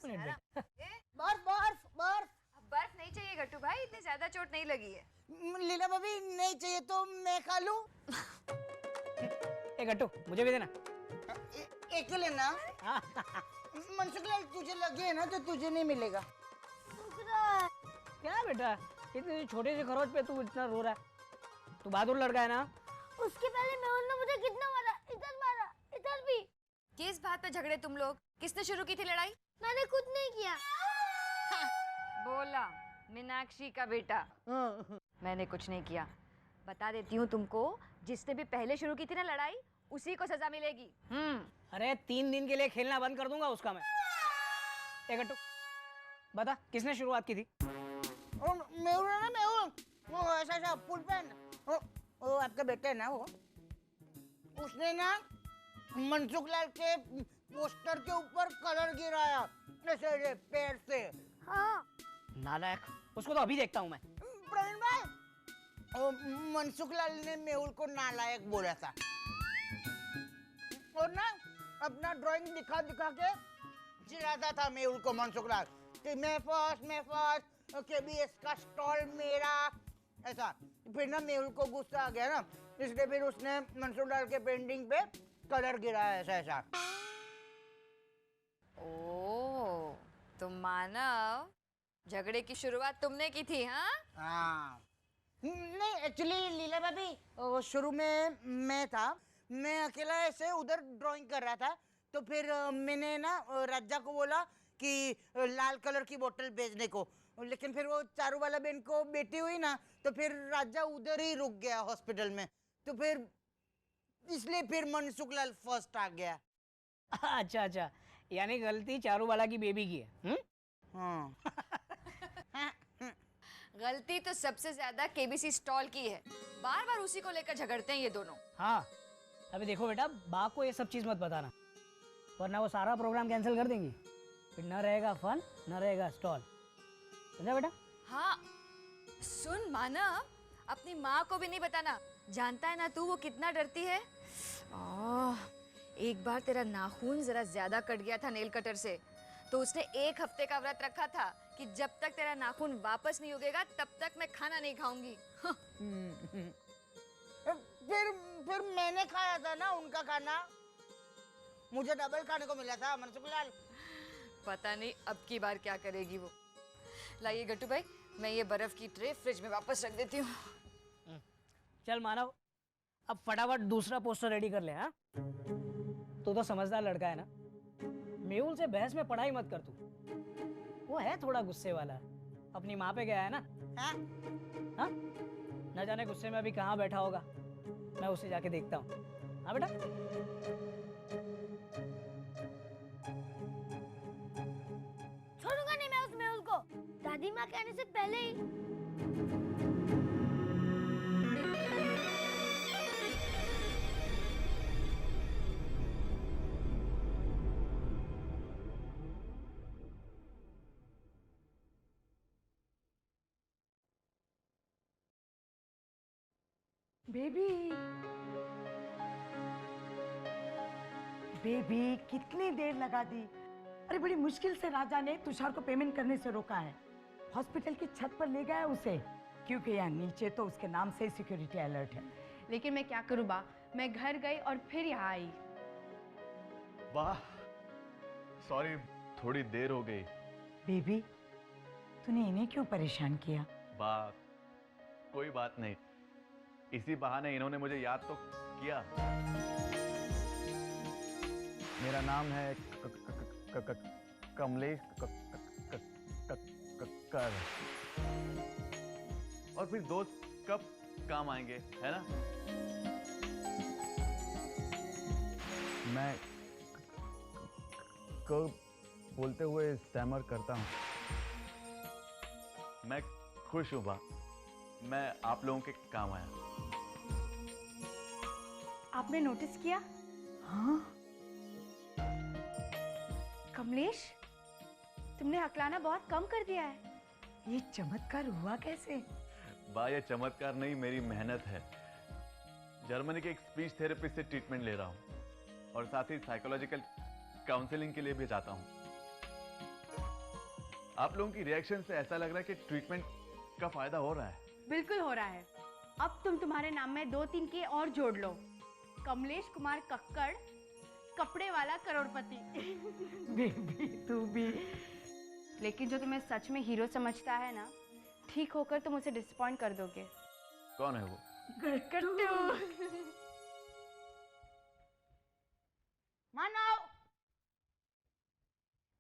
एक मिनट बेटा। बर्फ बर्फ बर्फ। अब बर्फ नहीं चाहिए गट्टू भाई, इतनी ज्यादा चोट नहीं लगी है। लीला भाभी नहीं चाहिए तो मैं खा लूं? ए गट्टू मुझे भी देना। एक ही लेना। मनसुखलाल तुझे लगी है ना तो तुझे नहीं मिलेगा। क्या बेटा इतने छोटे से खरोच पे तू इतना रो रहा है? तू बहादुर लड़का है ना। उसके पहले मेहुल ने मुझे कितना मारा, इधर भी। किस बात पे झगड़े तुम लोग? किसने शुरू की थी लड़ाई? मैंने कुछ नहीं किया। बोला मीनाक्षी का बेटा। मैंने कुछ नहीं किया। बता देती हूँ तुमको, जिसने भी पहले शुरू की थी ना लड़ाई, उसी को सजा मिलेगी। अरे 3 दिन के लिए खेलना बंद कर दूंगा उसका मैं। ए गट्टू बता किसने शुरुआत की थी? मेहुल है ना, मेहुल वो ऐसा ऐसा फुल पैन, वो आपका बेटा है ना, वो उसने ना मनसुखलाल के पोस्टर के ऊपर कलर गिराया ऐसे पैर से। हाँ। नालायक, उसको तो अभी देखता हूँ मैं। प्रवीण भाई, मनसुखलाल ने मेहुल को नालायक बोला था और ना अपना ड्राइंग दिखा दिखा के चिढ़ाता था मेहुल को मनसुखलाल कि मैं फर्स्ट केबीएस का स्टॉल मेरा, ऐसा। फिर ना मेहुल को गुस्सा आ गया ना, इसलिए फिर उसने मनसुखलाल के पेंटिंग पे कलर गिराया ऐसा ऐसा। ओह, तो मानव झगड़े की शुरुआत तुमने की थी, हाँ? नहीं एक्चुअली लीला भाभी, वो शुरू में मैं था, मैं अकेला ऐसे उधर ड्राइंग कर रहा था, तो फिर मैंने ना राजा को बोला कि लाल कलर की बोतल भेजने को, लेकिन फिर वो चारू वाला बहन को बेटी हुई ना, तो फिर राजा उधर ही रुक गया हॉस्पिटल में, तो फिर इसलिए फिर मनसुखलाल फर्स्ट आ गया। अच्छा अच्छा, यानी गलती चारूवाला की बेबी की है। हाँ। गलती तो सबसे ज्यादा केबीसी स्टॉल की है। बार बार उसी को लेकर झगड़ते हैं ये दोनों। हाँ अभी देखो बेटा, बा को ये सब चीज मत बताना, वरना वो सारा प्रोग्राम कैंसिल कर देंगी। फिर न रहेगा फन, न रहेगा स्टॉल। समझा बेटा? हाँ सुन मानव, अपनी माँ को भी नहीं बताना। जानता है ना तू वो कितना डरती है। एक बार तेरा नाखून जरा ज्यादा कट गया था नेल कटर से, तो उसने 1 हफ्ते का व्रत रखा था कि जब तक तेरा नाखून वापस नहीं उगेगा तब तक मैं खाना नहीं खाऊंगी। फिर मैंने खाया था ना उनका खाना, मुझे डबल खाने को मिला था मनसुखलाल। पता नहीं अब की बार क्या करेगी वो। लाइए गट्टू भाई, मैं ये बर्फ की ट्रे फ्रिज में वापस रख देती हूँ। चल मानव, अब फटाफट दूसरा पोस्टर रेडी कर ले। हाँ तू तो समझदार लड़का है ना, मेहुल से बहस में पढ़ाई मत कर तू। वो है थोड़ा गुस्से वाला, अपनी माँ पे गया है ना। हाँ? हाँ न जाने गुस्से में अभी कहाँ बैठा होगा, मैं उसे जाके देखता हूँ। हाँ बेटा? छोड़ूंगा नहीं मैं उस मेहुल को, दादी माँ कहने से पहले ही। बेबी बेबी कितनी देर लगा दी। अरे बड़ी मुश्किल से राजा ने तुषार को पेमेंट करने से रोका है। हॉस्पिटल की छत पर ले गया उसे, क्योंकि यहाँ नीचे तो उसके नाम से सिक्योरिटी अलर्ट है। लेकिन मैं क्या करूँ बा, मैं घर गई और फिर यहाँ आई। वाह सॉरी, थोड़ी देर हो गई। बेबी तूने इन्हें क्यों परेशान किया? बात कोई बात नहीं, इसी बहाने इन्होंने मुझे याद तो किया। मेरा नाम है कमलेश कर, और फिर दोस्त कब काम आएंगे, है ना? मैं कब बोलते हुए स्टैमर करता हूँ। मैं खुश हूँ बा, मैं आप लोगों के काम आया। आपने नोटिस किया? हाँ कमलेश, तुमने हकलाना बहुत कम कर दिया है। ये चमत्कार हुआ कैसे? बा ये चमत्कार नहीं, मेरी मेहनत है। जर्मनी के एक स्पीच थेरेपिस्ट से ट्रीटमेंट ले रहा हूँ और साथ ही साइकोलॉजिकल काउंसलिंग के लिए भी जाता हूँ। आप लोगों की रिएक्शन से ऐसा लग रहा है कि ट्रीटमेंट का फायदा हो रहा है। बिल्कुल हो रहा है। अब तुम तुम्हारे नाम में 2-3 के और जोड़ लो। कमलेश कुमार कक्कड़, कपड़े वाला करोड़पति। बेबी तू भी। लेकिन जो तुम्हें सच में हीरो समझता है ना, ठीक होकर तुम उसे डिसअपॉइंट कर दोगे। कौन है वो? कट्टू। मानव,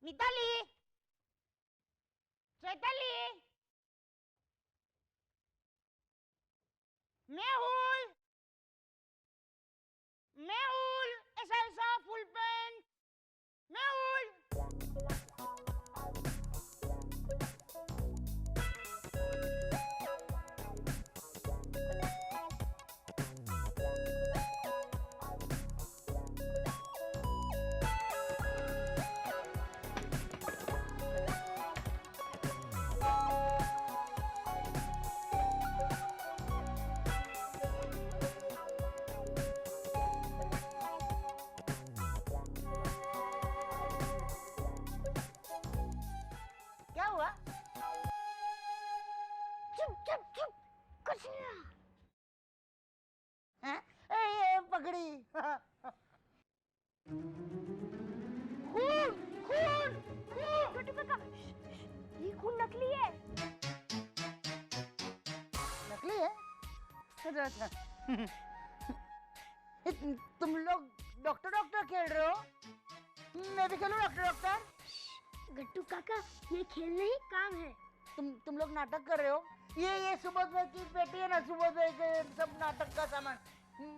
मिताली, चैताली, मेहुल, मेहुल, ऐसा फुल पैंट, मेहुल। क्या हुआ? चुप चुप चुप, कुछ नहीं हुआ। हैं? ये पकड़ी। खून, खून, खून। छोटू काका, ये खून नकली है। नकली है? अच्छा अच्छा। तुम लोग डॉक्टर डॉक्टर खेल रहे हो? मैं भी खेलूं डॉक्टर डॉक्टर? गट्टू काका, ये खेल नहीं काम है। तुम लोग नाटक कर रहे हो? ये सुबोध भाई की बेटी है ना, सुबोध भाई के सब नाटक का सामान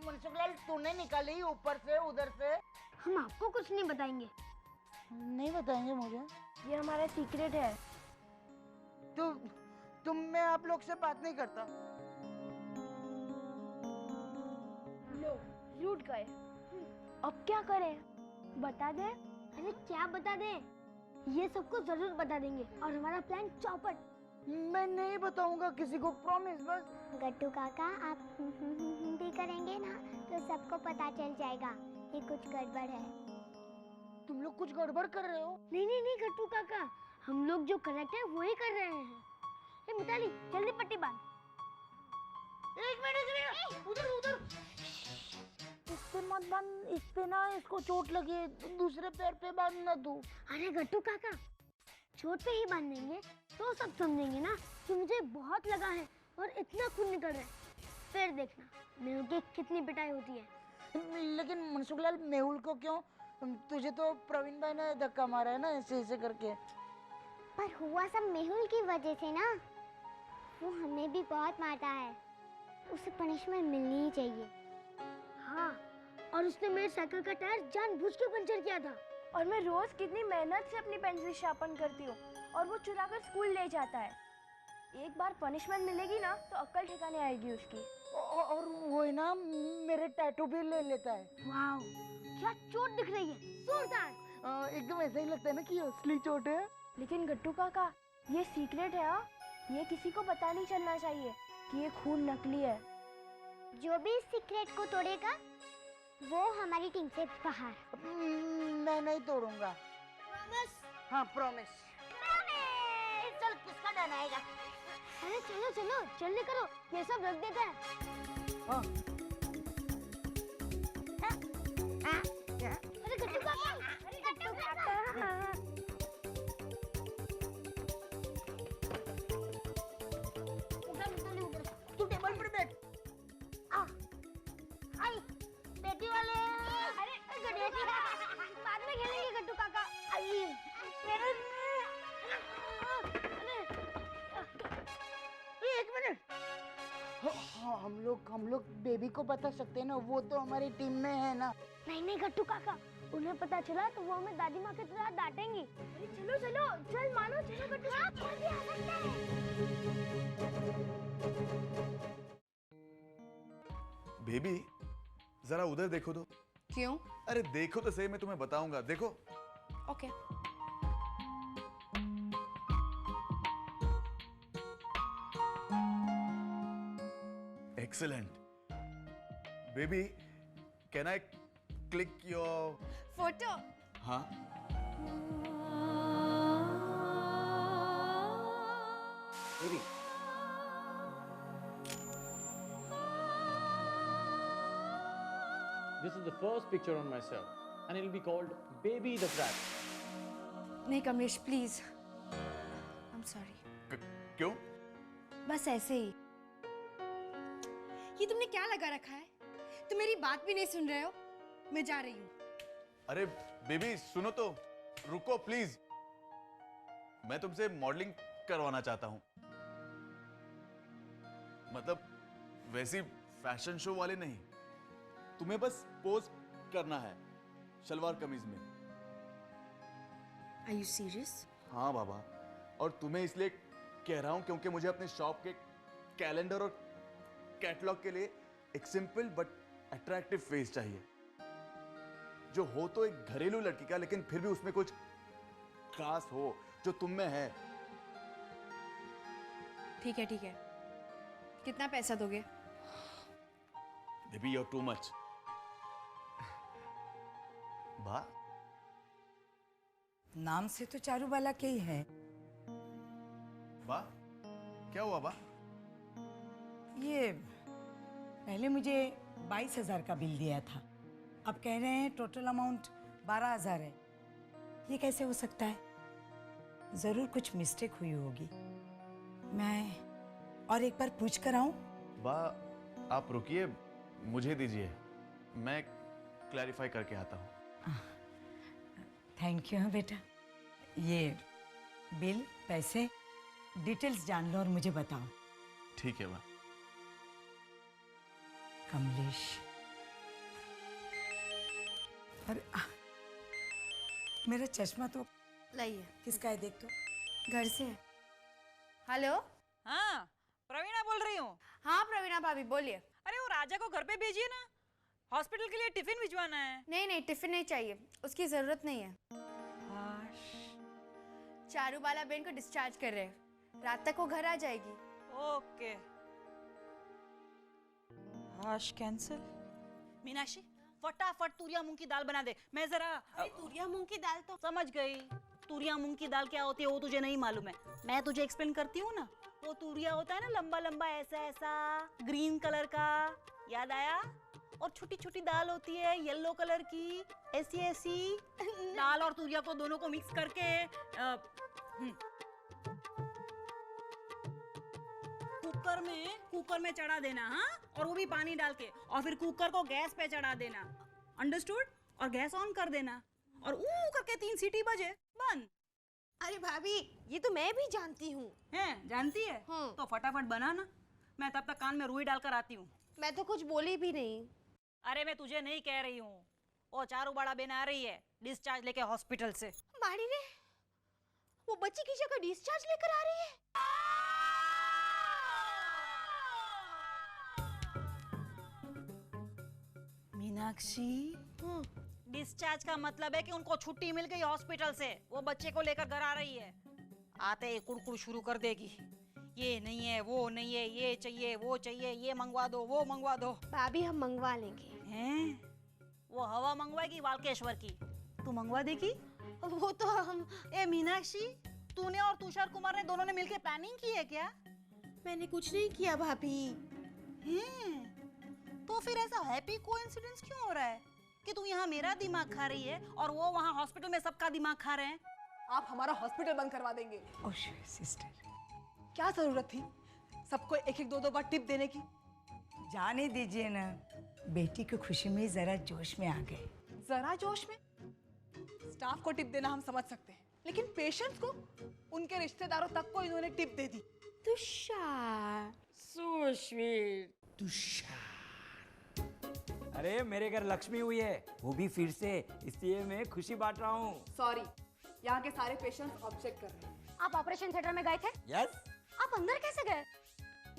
मनसुखलाल तूने निकाली ऊपर से उधर से। हम आपको कुछ नहीं बताएंगे। नहीं बताएंगे मुझे? ये हमारा सीक्रेट है। मैं आप लोग से बात नहीं करता। लो, रूठ गए। अब क्या करें? बता दे। अरे क्या बता दे? ये सबको जरूर बता देंगे और हमारा प्लान चौपट। मैं नहीं बताऊंगा किसी को, प्रॉमिस बस। गट्टू काका, आप भी करेंगे ना तो सबको पता चल जाएगा कि कुछ गड़बड़ है। तुम लोग कुछ गड़बड़ कर रहे हो? नहीं नहीं नहीं गट्टू काका, हम लोग जो करेक्ट है वही कर रहे हैं। ए मिताली, जल्दी पट्टी बांध। एक मिनट, उधर उधर। इस पे मत बांध, इस पे ना इसको चोट लगे, दूसरे पैर पे बांधना तू। अरे गट्टू काका, चोट पे ही बांधेंगे तो सब समझेंगे ना कि मुझे बहुत लगा है और इतना खून निकल रहा है। फिर देखना मेहुल की कितनी पिटाई होती है। लेकिन मनसुखलाल, मेहुल को क्यों? तुझे तो प्रवीण भाई ने धक्का मारा है ना, ऐसे ऐसे करके। पर हुआ सब मेहुल की वजह से ना। वो हमें भी बहुत मारता है, उसे पनिशमेंट मिलनी ही चाहिए। हाँ, और उसने मेरे साइकिल का टायर जानबूझ के पंचर किया था। और मैं रोज कितनी मेहनत से अपनी पेंसिल शार्पन करती हूँ और वो चुरा कर स्कूल ले जाता है। एक बार पनिशमेंट मिलेगी ना तो अक्ल ठिकाने आएगी उसकी। और वो है ना, मेरे टैटू भी ले लेता है। वाओ, क्या चोट दिख रही है, जोरदार। एकदम ऐसा ही लगता है ना कि असली चोट है। लेकिन गट्टू काका, ये सीक्रेट है। हाँ, ये किसी को पता नहीं चलना चाहिए कि ये खून नकली है। जो भी इस सीक्रेट को तोड़ेगा वो हमारी टीम से बाहर। मैं नहीं तोड़ूंगा। प्रॉमिस? हाँ प्रॉमिस। चल, किसका डर आएगा? अरे चलो चलो, जल्दी करो, ये सब रख देते हैं। हाँ। अरे गट्टू काका, गट्टू काका। तू टेबल पर बैठ। आई, बेटी वाले। अरे गट्टू काका, बाद में खेलेंगे गट्टू काका। आई, मेरे एक मिनट। हाँ, हम लोग बेबी को बता सकते हैं ना, वो तो हमारी टीम में है ना। नहीं नहीं गट्टू काका, उन्हें पता चला तो वो हमें दादी माँ की तरह डांटेंगी। अरे चलो चलो, चल मानो, चलो गट्टू काका, जल्दी आ सकते हैं। बेबी, जरा उधर देखो तो। क्यों? अरे देखो तो सही, मैं तुम्हें बताऊंगा, देखो। Okay. Excellent. Baby, can I click your photo? हाँ? Baby. This is the first picture on myself, and it'll be called Baby the Crab. नहीं Kamlesh please I am sorry. क्यों? बस ऐसे ही। ये तुमने क्या लगा रखा है? तुम मेरी बात भी नहीं सुन रहे हो। मैं जा रही हूँ। अरे बेबी सुनो तो, रुको प्लीज। मैं तुमसे मॉडलिंग करवाना चाहता हूँ। मतलब वैसी फैशन शो वाले नहीं, तुम्हें बस पोज करना है शलवार कमीज में। Are you serious? हाँ बाबा, और तुम्हें इसलिए कह रहा हूँ क्योंकि मुझे अपने शॉप के कैलेंडर और कैटलॉग के लिए एक सिंपल बट अट्रैक्टिव फेस चाहिए, जो हो तो एक घरेलू लड़की का लेकिन फिर भी उसमें कुछ खास हो जो तुम में है। ठीक है ठीक है। कितना पैसा दोगे? Baby you are too much. बा नाम से तो चारूबाला के ही है। बा क्या हुआ बा? ये पहले मुझे 22,000 का बिल दिया था, अब कह रहे हैं टोटल अमाउंट 12,000 है। ये कैसे हो सकता है? ज़रूर कुछ मिस्टेक हुई होगी। मैं और एक बार पूछ कर आऊं? बा आप रुकिए, मुझे दीजिए, मैं क्लैरिफाई करके आता हूँ। थैंक यू बेटा। ये बिल, पैसे, डिटेल्स जान लो और मुझे बताओ। ठीक है बा। कमलेश, अरे मेरा चश्मा तो लाइए। किसका है देख तो। घर से। हेलो। हाँ प्रवीणा बोल रही हूँ। हाँ प्रवीणा भाभी बोलिए। अरे वो राजा को घर पे भेजिए ना, हॉस्पिटल के लिए टिफिन भिजवाना है। नहीं नहीं टिफिन नहीं चाहिए, उसकी जरूरत नहीं है। चारूबाला बहन को डिस्चार्ज कर रहे हैं, रात तक वो घर आ जाएगी। ओके। हाश कैंसिल। मीनाक्षी फटाफट तुरिया मूंग की दाल बना दे। मैं जरा तुरिया मूंग की दाल तो समझ गई। तुरिया मूंग की दाल क्या होती है वो तुझे नहीं मालूम है, मैं तुझे एक्सप्लेन करती हूँ ना। वो तुरिया होता है ना लंबा लंबा ऐसा ऐसा ग्रीन कलर का, याद आया? और छोटी छोटी दाल होती है येलो कलर की, ऐसी ऐसी दाल और तुरिया को दोनों को मिक्स करके कुकर में चढ़ा देना। हाँ, और वो भी पानी डाल के, और फिर कुकर को गैस पे चढ़ा देना। अंडरस्टूड? और गैस ऑन कर देना और ऊ करके 3 सीटी बजे बंद। अरे भाभी ये तो मैं भी जानती हूँ। हैं, जानती है? तो फटाफट बना ना, मैं तब तक कान में रुई डालकर आती हूँ। मैं तो कुछ बोली भी नहीं। अरे मैं तुझे नहीं कह रही हूँ, वो चारूबाला बहन आ रही है डिस्चार्ज लेके हॉस्पिटल से। मारी रे, वो बच्ची की जगह डिस्चार्ज लेकर आ रही है। मीनाक्षी, डिस्चार्ज का मतलब है कि उनको छुट्टी मिल गई हॉस्पिटल से, वो बच्चे को लेकर घर आ रही है। आते ही कुड़कुड़ शुरू कर देगी, ये नहीं है, वो नहीं है, ये चाहिए, वो चाहिए, ये मंगवा दो, वो मंगवा दो। भाभी हम मंगवा लेंगे। हैं? वो हवा मंगवाएगी वालकेश्वर की, तू मंगवा देगी? वो तो हम। ए मीनाक्षी, तूने और तुषार कुमार ने दोनों ने मिलकर प्लानिंग की है क्या? मैंने कुछ नहीं किया भाभी। हैं? तो फिर ऐसा हैप्पी कोइंसिडेंस क्यों हो रहा है कि तू यहाँ मेरा दिमाग खा रही है और वो वहाँ हॉस्पिटल में सबका दिमाग खा रहे हैं? आप हमारा हॉस्पिटल बंद करवा देंगे। ओह सिस्टर, क्या जरूरत थी सबको एक एक दो दो बार टिप देने की? जाने दीजिए ना, बेटी की खुशी में जरा जोश में आ गए। जरा जोश में? स्टाफ को टिप देना हम समझ सकते हैं, लेकिन पेशेंट्स को, उनके रिश्तेदारों तक को इन्होंने टिप दे दी। Tushar, so sweet. तुषार, अरे मेरे घर लक्ष्मी हुई है, वो भी फिर से, इसलिए मैं खुशी बांट रहा हूँ। सॉरी, यहाँ के सारे पेशेंट्स ऑब्जेक्ट कर रहे हैं। आप ऑपरेशन थिएटर में गए थे? यस। आप अंदर कैसे गए?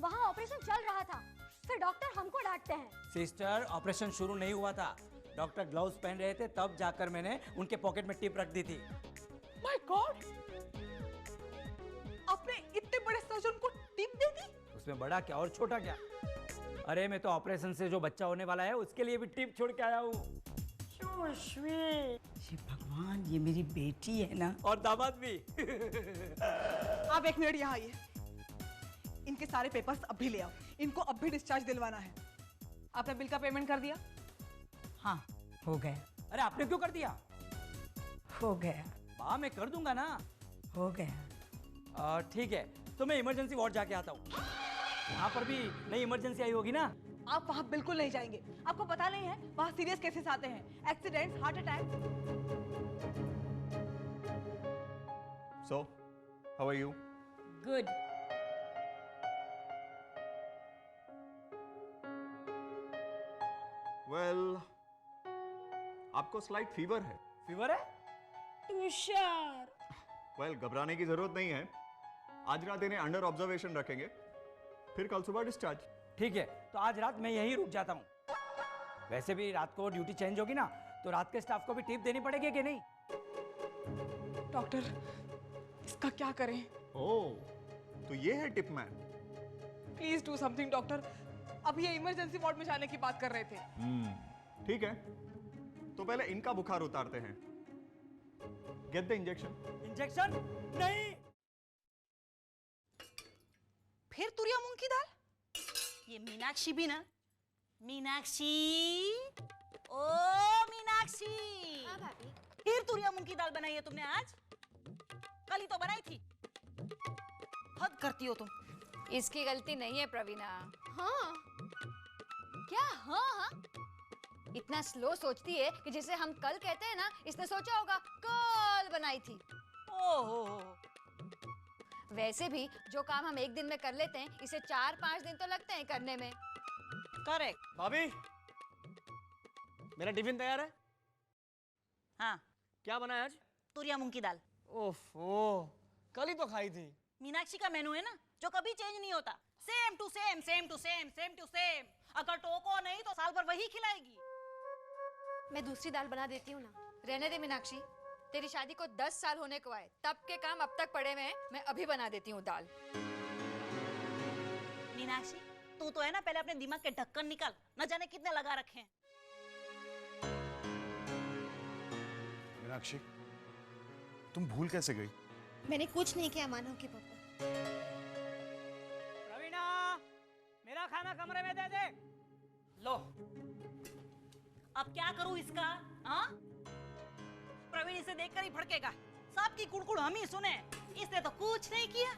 वहाँ ऑपरेशन चल रहा था, फिर डॉक्टर हमको डांटते हैं। सिस्टर, ऑपरेशन शुरू नहीं हुआ था, डॉक्टर ग्लव्स पहन रहे थे, तब जाकर मैंने उनके पॉकेट में टिप रख दी थी। माय गॉड, आपने इतने बड़े सर्जन को टिप दे दी? उसमें बड़ा क्या और छोटा क्या? अरे मैं तो ऑपरेशन से जो बच्चा होने वाला है उसके लिए भी टिप छोड़ के आया हूँ। So sweet. ये भगवान, ये मेरी बेटी है ना? और दामाद भी। आप एक मिनट यहाँ आइए। इनके सारे पेपर्स अभी ले आओ, इनको अभी डिस्चार्ज दिलवाना है। आपने बिल का पेमेंट कर दिया? हाँ, हो गया। अरे आपने क्यों कर दिया? हो गया। हाँ मैं कर दूंगा ना। हो गया। ठीक है, तो मैं इमरजेंसी वार्ड जाके आता हूँ। वहाँ पर भी नई इमरजेंसी आई होगी ना? आप वहाँ बिल्कुल नहीं जाएंगे, आपको पता नहीं है वहाँ सीरियस केसेस आते हैं, accidents, heart attack. So, how are you? Good. Well, आपको स्लाइट फीवर है। फीवर है? तुषार, Well, घबराने की जरूरत नहीं है। आज रात इन्हें अंडर ऑब्जर्वेशन रखेंगे, फिर कल सुबह डिस्चार्ज। ठीक है, तो आज रात मैं यहीं रुक जाता हूँ। वैसे भी रात को ड्यूटी चेंज होगी ना, तो रात के स्टाफ को भी टिप देनी पड़ेगी कि नहीं? डॉक्टर, इसका क्या करें? ओह, तो ये है tip man. Please do something doctor, अभी ये इमरजेंसी वार्ड में जाने की बात कर रहे थे। ठीक है, तो पहले इनका बुखार उतारते हैं। Get the injection. इंजेक्शन? नहीं। फिर तुरिया मूंग की दाल? ये मीनाक्षी भी ना, मीनाक्षी, ओ मीनाक्षी, हाँ भाभी। फिर तुरिया मूंग की दाल बनाई है तुमने आज? कल ही तो बनाई थी। हद करती हो तुम। इसकी गलती नहीं है प्रवीणा। हाँ, क्या हाँ हाँ? इतना स्लो सोचती है कि जिसे हम कल कहते हैं ना, इसने सोचा होगा कल बनाई थी। ओहो, वैसे भी जो काम हम एक दिन में कर लेते हैं, इसे 4-5 दिन तो लगते हैं करने में। करेक्ट। भाभी, मेरा टिफिन तैयार है? हाँ, क्या बना है आज? तुरिया मूंग की दाल। ओफो, कल ही तो खाई थी। मीनाक्षी का मेनू है ना, जो कभी चेंज नहीं होता। Same to same, same to same, same to same. अगर टोको नहीं तो साल भर वही खिलाएगी। मैं दूसरी दाल बना देती हूँ ना। रहने दे मीनाक्षी, तेरी शादी को 10 साल होने को आए, तब के काम अब तक पड़े हुए हैं। मैं अभी बना देती हूँ दाल। मीनाक्षी, तू तो है ना, पहले अपने दिमाग के ढक्कन निकाल, न जाने कितने लगा रखे हैं। मीनाक्षी, तुम भूल कैसे गई? मैंने कुछ नहीं किया मानव के पापा। प्रवीणा, मेरा खाना कमरे में दे दे। लो, अब क्या करूं इसका? हाँ, प्रवीण इसे देखकर ही भड़केगा। सबकी कुड़कुड़ हम ही सुने, इसने तो कुछ नहीं किया।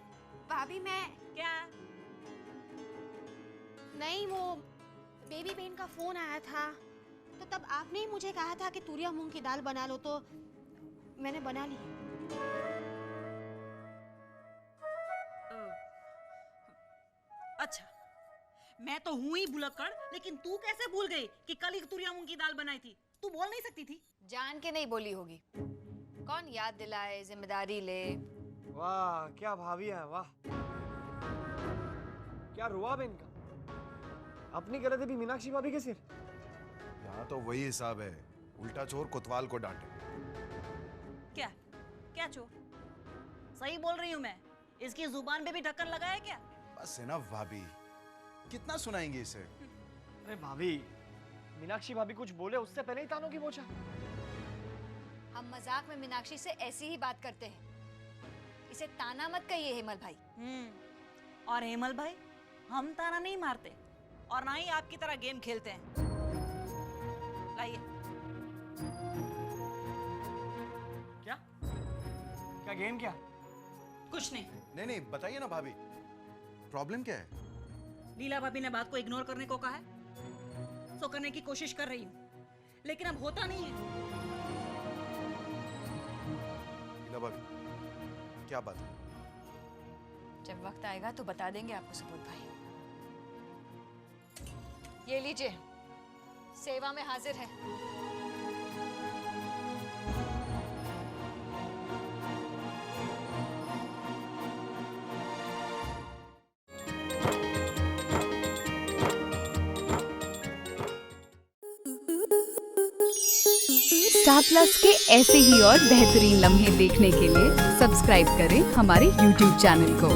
भाभी मैं क्या? नहीं, वो बेबी बहन का फोन आया था, तो तब आपने ही मुझे कहा था कि तुरिया मूंग की दाल बना लो, तो मैंने बना ली। अच्छा, मैं तो हूं ही भुलक्कड़, लेकिन तू कैसे भूल गई कि कल ही तुरिया मूंग की दाल बनाई थी? तू बोल नहीं सकती थी? जान के नहीं बोली होगी। कौन याद दिलाए, जिम्मेदारी ले। वाह, क्या भाभी है, वाह। क्या रुआब है इनका। अपनी गलती भी मीनाक्षी भाभी के सिर। यहाँ तो वही हिसाब है, उल्टा चोर कोतवाल को डांटे। क्या क्या चोर? सही बोल रही हूँ मैं। इसकी जुबान पे भी ढक्कन लगा है क्या? बस है ना भाभी, कितना सुनाएंगे इसे। अरे भाभी, मीनाक्षी भाभी कुछ बोले उससे पहले ही तानों की पोछा। हम मजाक में मीनाक्षी से ऐसी ही बात करते हैं। इसे ताना मत कहिए हेमल भाई। और हेमल भाई, हम ताना नहीं मारते और ना ही आपकी तरह गेम खेलते हैं। लाइए। क्या क्या गेम? क्या? कुछ नहीं। नहीं, बताइए ना भाभी, प्रॉब्लम क्या है? लीला भाभी ने बात को इग्नोर करने को कहा है, तो करने की कोशिश कर रही हूँ, लेकिन अब होता नहीं है। लीला भाभी, क्या बात है? जब वक्त आएगा तो बता देंगे आपको सबूत भाई। ये लीजिए, सेवा में हाजिर है। स्टार प्लस के ऐसे ही और बेहतरीन लम्हे देखने के लिए सब्सक्राइब करें हमारे YouTube चैनल को।